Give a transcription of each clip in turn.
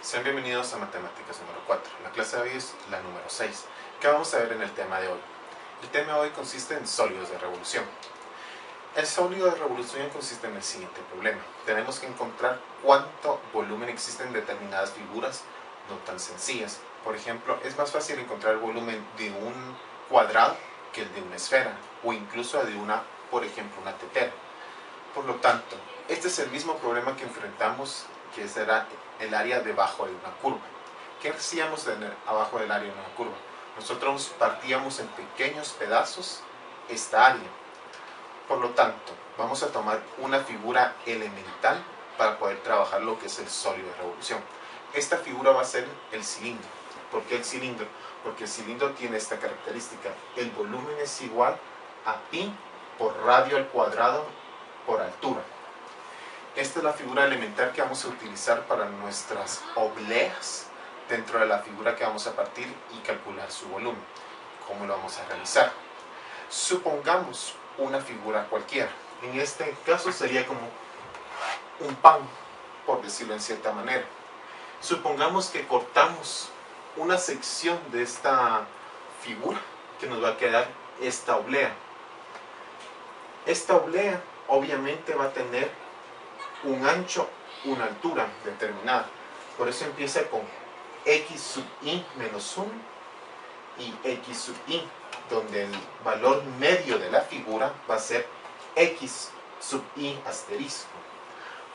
Sean bienvenidos a Matemáticas número 4. La clase de hoy es la número 6. ¿Qué vamos a ver en el tema de hoy? El tema de hoy consiste en sólidos de revolución. El sólido de revolución consiste en el siguiente problema. Tenemos que encontrar cuánto volumen existe en determinadas figuras no tan sencillas. Por ejemplo, es más fácil encontrar el volumen de un cuadrado que el de una esfera, o incluso de por ejemplo, una tetera. Por lo tanto, este es el mismo problema que enfrentamos, que será el área debajo de una curva. ¿Qué hacíamos abajo del área de una curva? Nosotros partíamos en pequeños pedazos esta área. Por lo tanto, vamos a tomar una figura elemental para poder trabajar lo que es el sólido de revolución. Esta figura va a ser el cilindro. ¿Por qué el cilindro? Porque el cilindro tiene esta característica. El volumen es igual a pi por radio al cuadrado por altura. Esta es la figura elemental que vamos a utilizar para nuestras obleas dentro de la figura que vamos a partir y calcular su volumen. ¿Cómo lo vamos a realizar? Supongamos una figura cualquiera. En este caso sería como un pan, por decirlo en cierta manera. Supongamos que cortamos una sección de esta figura, que nos va a quedar esta oblea. Esta oblea obviamente va a tener un ancho, una altura determinada. Por eso empieza con x sub i menos 1 y x sub i, donde el valor medio de la figura va a ser x sub i asterisco.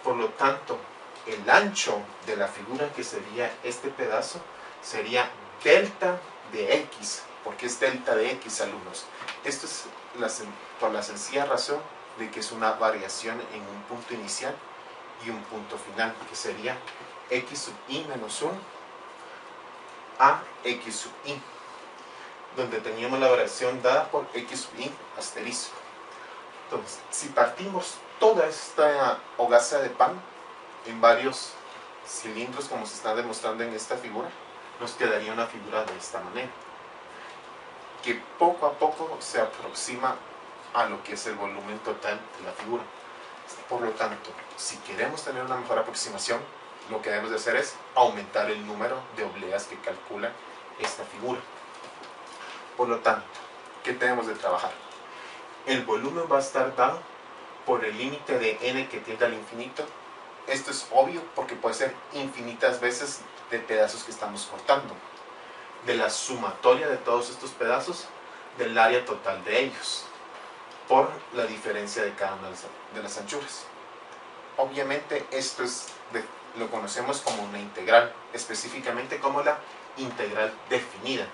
Por lo tanto, el ancho de la figura, que sería este pedazo, sería delta de x. ¿Por qué es delta de x, alumnos? Esto es por la sencilla razón de que es una variación en un punto inicial y un punto final, que sería x sub i menos 1 a x sub i, donde teníamos la variación dada por x sub i asterisco. Entonces, si partimos toda esta hogaza de pan en varios cilindros, como se está demostrando en esta figura, nos quedaría una figura de esta manera, que poco a poco se aproxima a lo que es el volumen total de la figura. Por lo tanto, si queremos tener una mejor aproximación, lo que debemos de hacer es aumentar el número de obleas que calcula esta figura. Por lo tanto, ¿qué tenemos de trabajar? El volumen va a estar dado por el límite de n que tiende al infinito. Esto es obvio porque puede ser infinitas veces de pedazos que estamos cortando, de la sumatoria de todos estos pedazos del área total de ellos, por la diferencia de cada una de las anchuras. Obviamente esto lo conocemos como una integral, específicamente como la integral definida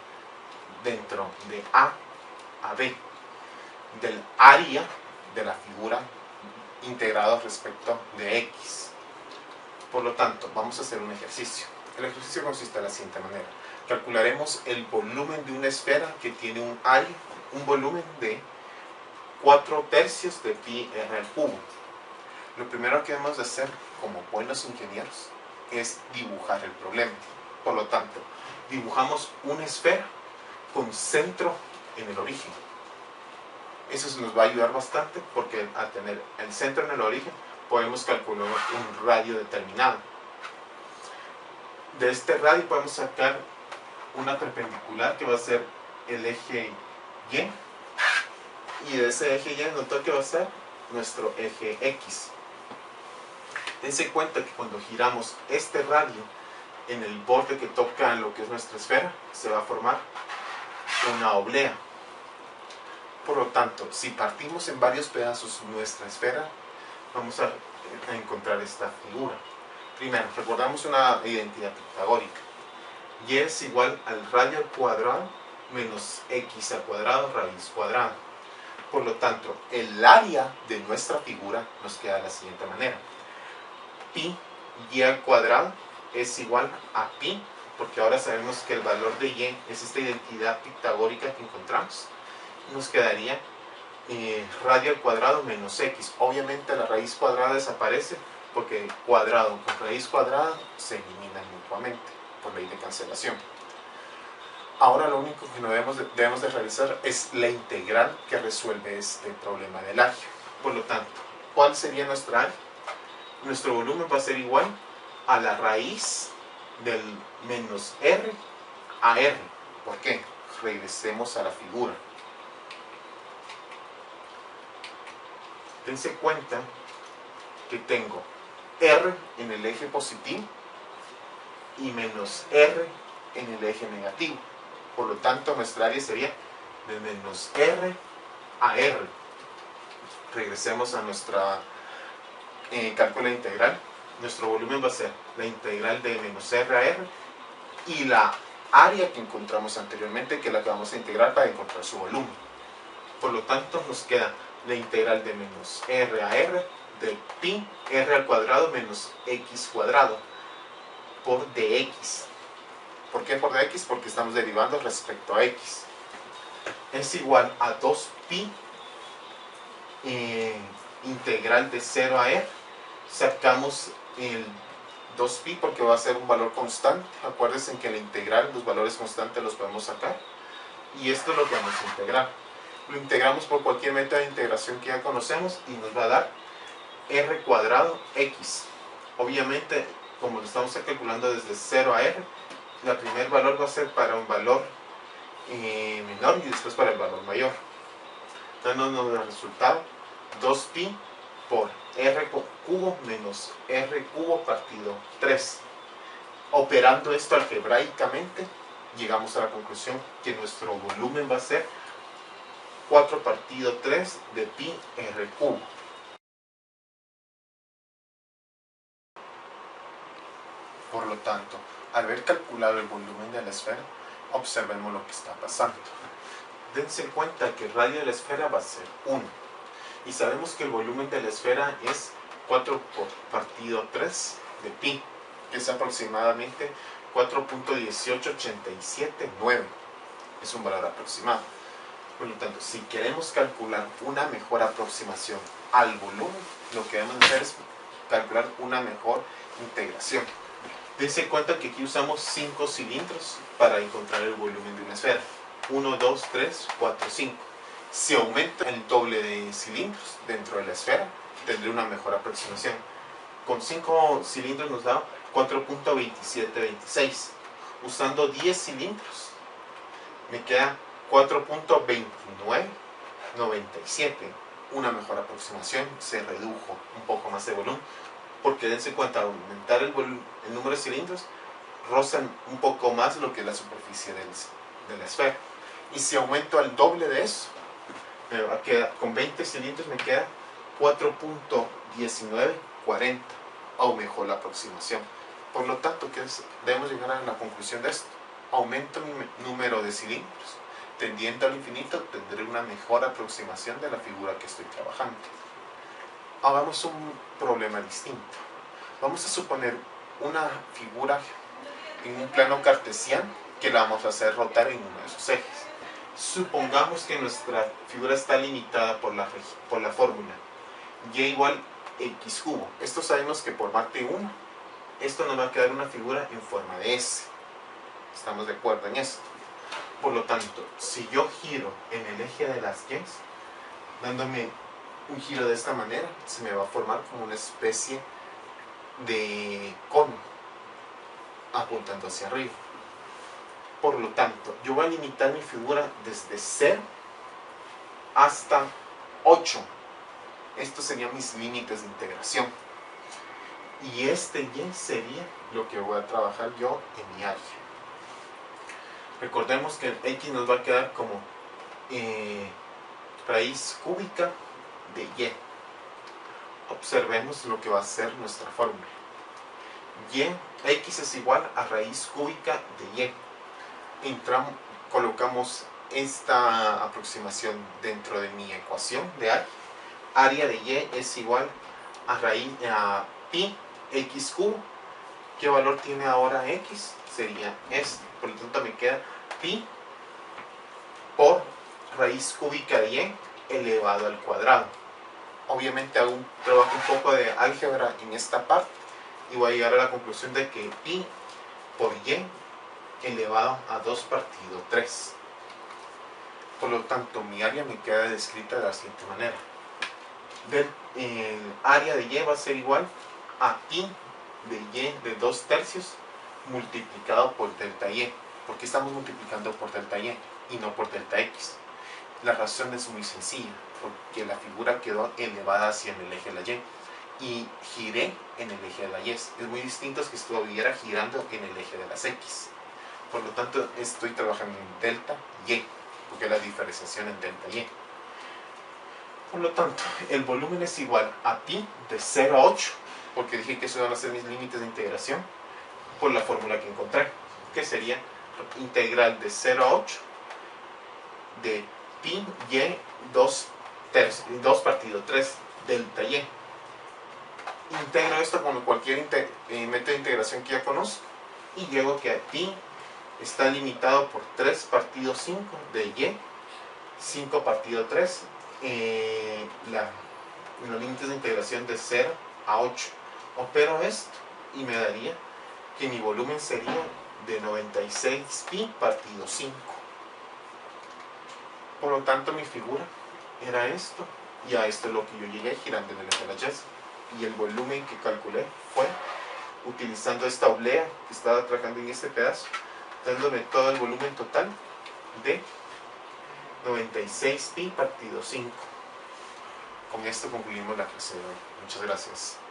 dentro de a b, del área de la figura integrado respecto de x. Por lo tanto, vamos a hacer un ejercicio. El ejercicio consiste de la siguiente manera. Calcularemos el volumen de una esfera que tiene un volumen de 4/3 de pi r al cubo. Lo primero que debemos de hacer como buenos ingenieros es dibujar el problema. Por lo tanto, dibujamos una esfera con centro en el origen. Eso nos va a ayudar bastante porque al tener el centro en el origen podemos calcular un radio determinado. De este radio podemos sacar una perpendicular que va a ser el eje Y, y de ese eje Y notó que va a ser nuestro eje X. Dense cuenta que cuando giramos este radio en el borde que toca lo que es nuestra esfera, se va a formar una oblea. Por lo tanto, si partimos en varios pedazos nuestra esfera, vamos a encontrar esta figura. Primero, recordamos una identidad pitagórica. Y es igual al radio al cuadrado menos x al cuadrado raíz cuadrada. Por lo tanto, el área de nuestra figura nos queda de la siguiente manera. Pi y al cuadrado es igual a pi, porque ahora sabemos que el valor de y es esta identidad pitagórica que encontramos. Nos quedaría radio al cuadrado menos x. Obviamente la raíz cuadrada desaparece porque cuadrado con raíz cuadrada se eliminan mutuamente por ley de cancelación. Ahora lo único que debemos de realizar es la integral que resuelve este problema del área. Por lo tanto, ¿cuál sería nuestra área? Nuestro volumen va a ser igual a la raíz del menos r a r. ¿Por qué? Regresemos a la figura. Dense cuenta que tengo r en el eje positivo y menos r en el eje negativo. Por lo tanto, nuestra área sería de menos r a r. Regresemos a nuestra cálculo integral. Nuestro volumen va a ser la integral de menos r a r y la área que encontramos anteriormente, que es la que vamos a integrar para encontrar su volumen. Por lo tanto, nos queda la integral de menos r a r de pi r al cuadrado menos x cuadrado por dx. ¿Por qué por dx? Porque estamos derivando respecto a x. Es igual a 2pi integral de 0 a r. Sacamos el 2pi porque va a ser un valor constante. Acuérdense que en la integral los valores constantes los podemos sacar. Y esto es lo que vamos a integrar. Lo integramos por cualquier método de integración que ya conocemos y nos va a dar r cuadrado x. Obviamente, como lo estamos calculando desde 0 a r, el primer valor va a ser para un valor menor y después para el valor mayor. Entonces nos da el resultado 2pi por r cubo menos r cubo partido 3. Operando esto algebraicamente, llegamos a la conclusión que nuestro volumen va a ser 4 partido 3 de pi r cubo. Por lo tanto, al haber calculado el volumen de la esfera, observemos lo que está pasando. Dense cuenta que el radio de la esfera va a ser 1. Y sabemos que el volumen de la esfera es 4 por partido 3 de pi, que es aproximadamente 4.18879. Es un valor aproximado. Por lo tanto, si queremos calcular una mejor aproximación al volumen, lo que debemos hacer es calcular una mejor integración. Dense cuenta que aquí usamos 5 cilindros para encontrar el volumen de una esfera. 1, 2, 3, 4, 5. Si aumenta el doble de cilindros dentro de la esfera, tendré una mejor aproximación. Con 5 cilindros nos da 4.2726. Usando 10 cilindros, me queda 4.2997. Una mejor aproximación, se redujo un poco más de volumen. Porque dense cuenta, al aumentar el número de cilindros, rozan un poco más lo que es la superficie de la esfera. Y si aumento al doble de eso, me va a quedar, con 20 cilindros me queda 4.1940, o mejor la aproximación. Por lo tanto, debemos llegar a la conclusión de esto. Aumento mi número de cilindros, tendiendo al infinito, tendré una mejor aproximación de la figura que estoy trabajando. Hagamos un problema distinto. Vamos a suponer una figura en un plano cartesiano que la vamos a hacer rotar en uno de sus ejes. Supongamos que nuestra figura está limitada por la fórmula y igual x cubo. Esto sabemos que por parte 1, esto nos va a quedar una figura en forma de S. ¿Estamos de acuerdo en esto? Por lo tanto, si yo giro en el eje de las Y, dándome un giro de esta manera, se me va a formar como una especie de cono apuntando hacia arriba. Por lo tanto, yo voy a limitar mi figura desde 0 hasta 8. Estos serían mis límites de integración. Y este Y sería lo que voy a trabajar yo en mi área. Recordemos que el X nos va a quedar como raíz cúbica de Y. Observemos lo que va a ser nuestra fórmula. X es igual a raíz cúbica de Y. Colocamos esta aproximación dentro de mi ecuación de área. Área de Y es igual a pi x cubo. ¿Qué valor tiene ahora x? Sería este. Por lo tanto me queda pi por raíz cúbica de Y elevado al cuadrado. Obviamente hago un trabajo un poco de álgebra en esta parte y voy a llegar a la conclusión de que pi por Y elevado a 2 partido 3. Por lo tanto, mi área me queda descrita de la siguiente manera. El área de Y va a ser igual a pi de Y de 2 tercios multiplicado por delta y. ¿Por qué estamos multiplicando por delta y no por delta x? La razón es muy sencilla, porque la figura quedó elevada hacia el eje de la y y giré en el eje de la y. Es muy distinto que estuviera girando en el eje de las x. Por lo tanto, estoy trabajando en delta y, porque es la diferenciación en delta y. Por lo tanto, el volumen es igual a pi de 0 a 8, porque dije que esos van a ser mis límites de integración, por la fórmula que encontré, que sería integral de 0 a 8 de pi y 2 partido 3 delta y. Integro esto con cualquier método de integración que ya conozco y llego que pi está limitado por 3 partido 5 de y, 5 partido 3, los límites de integración de 0 a 8. Opero esto y me daría que mi volumen sería de 96 pi partido 5. Por lo tanto, mi figura era esto, y a esto es lo que yo llegué girando en el eje de la y. Y el volumen que calculé fue utilizando esta oblea que estaba trabajando en este pedazo, dándome todo el volumen total de 96 pi partido 5. Con esto concluimos la clase de hoy. Muchas gracias.